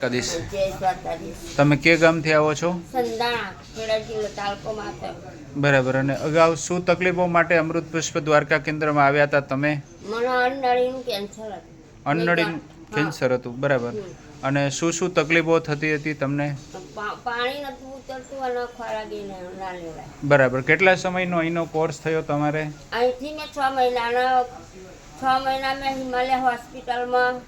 કદીશ જય દ્વારકાધીશ. તમે કે ગામથી આવો છો? સંધાણા, ખેડા જિલ્લો, તાલુકો માથે. બરાબર. અને અગાઉ શું તકલીફો માટે અમૃત પુષ્પ દ્વારકા કેન્દ્રમાં આવ્યા હતા તમે? મને અનનળીનું કેન્સર હતું. અનનળી હા. કેન્સર હતું. બરાબર. હમ. અને શું શું તકલીફો થતી હતી તમને? પાણી નતું ઉતરતું અને ખોરાકી ના લેવાય. બરાબર. કેટલા સમયનો અહીંનો કોર્સ થયો તમારે? અહીંથી મેં 6 મહિનાના 6 મહિના મેં હિમાલય હોસ્પિટલમાં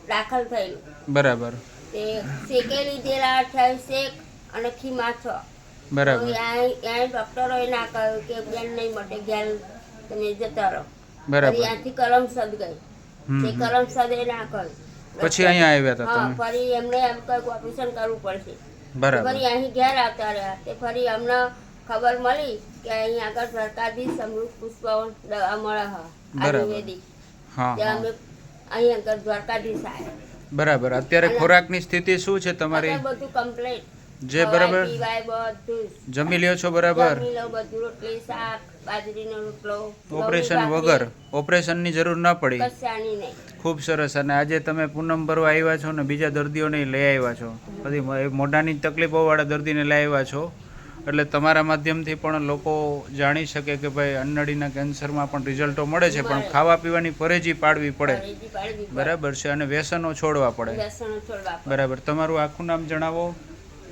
દાખલ થયેલું. બરાબર. તે શેકે લીધેલા 28 શેક અને ખીમા 6. બરાબર. ત્યાં ડૉક્ટરોએ ના કહ્યું કે બેન નહીં મટે, ઘેર તમે જતા રહો. બરાબર. ફરી ત્યાંથી કરમસદ ગઈ. હમ, તે હમ. કરમસદે ના કહ્યું. પછી અહીંયા આવ્યા હતા હા, તમે? ફરી એમણે એમ કહ્યું ઓપરેશન કરવું પડશે. બરાબર. ફરી અહીં ઘેર આવતા રહ્યા. તે ફરી અમને ખબર મળી કે અહીં આગળ દ્વારકાધીશ અમૃત પુષ્પ દવા મળે છે બરાબર. આયુર્વેદિક. હા, ત્યાં હા. અમે અહીં આગળ દ્વારકાધીશ આવ્યા. બરાબર. અત્યારે અને- ખોરાકની સ્થિતિ શું છે તમારી? અત્યારે બધું કમ્પ્લીટ. જે બરાબર પીવાય બધું જ. જમી લ્યો છો? બરાબર. જમી લઉં બધું, રોટલી શાક, બાજરીનો રોટલો, ઓપરેશન ઘઉંની વગર? ભાખરી, ઓપરેશનની જરૂર ના પડી? કશાની નહીં. ખૂબ સરસ. અને આજે તમે પૂનમ ભરવા આવ્યા છો ને બીજા દર્દીઓને લઈ આવ્યા છો, બધી મોઢાની તકલીફોવાળા દર્દીને લઈ આવ્યા છો, એટલે તમારા માધ્યમથી પણ લોકો જાણી શકે કે ભાઈ અનનળીના કેન્સરમાં પણ રિઝલ્ટો મળે છે, પણ ખાવા પીવાની પરેજી પાડવી પડે. પરેજી પાડવી પડે. બરાબર છે. અને વ્યસનો છોડવા પડે. વ્યસનો છોડવા પડે. બરાબર. તમારું આખું નામ જણાવો.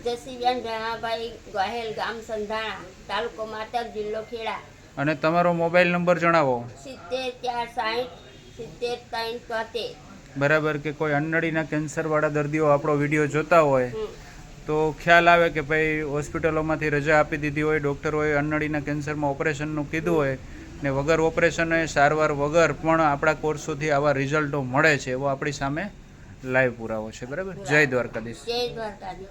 જસીબેન રણાભાઈ ગોહેલ, ગામ સંધાણા, તાલુકો માતર, જિલ્લો ખેડા. અને તમારો મોબાઈલ નંબર જણાવો. 70 460 70 373. બરાબર. કે કોઈ અનનળીના કેન્સરવાળા દર્દીઓ આપણો વિડીયો જોતા હોય તો ખ્યાલ આવે કે ભાઈ હોસ્પિટલોમાંથી રજા આપી દીધી હોય, ડૉક્ટરોએ અનનળીના કેન્સરમાં ઓપરેશનનું કીધું હોય ને વગર ઓપરેશને સારવાર વગર પણ આપણા કોર્સોથી આવા રિઝલ્ટો મળે છે, એવો આપણી સામે લાઈવ પુરાવો છે. બરાબર. જય દ્વારકાધીશ. જય દ્વારકાધીશ.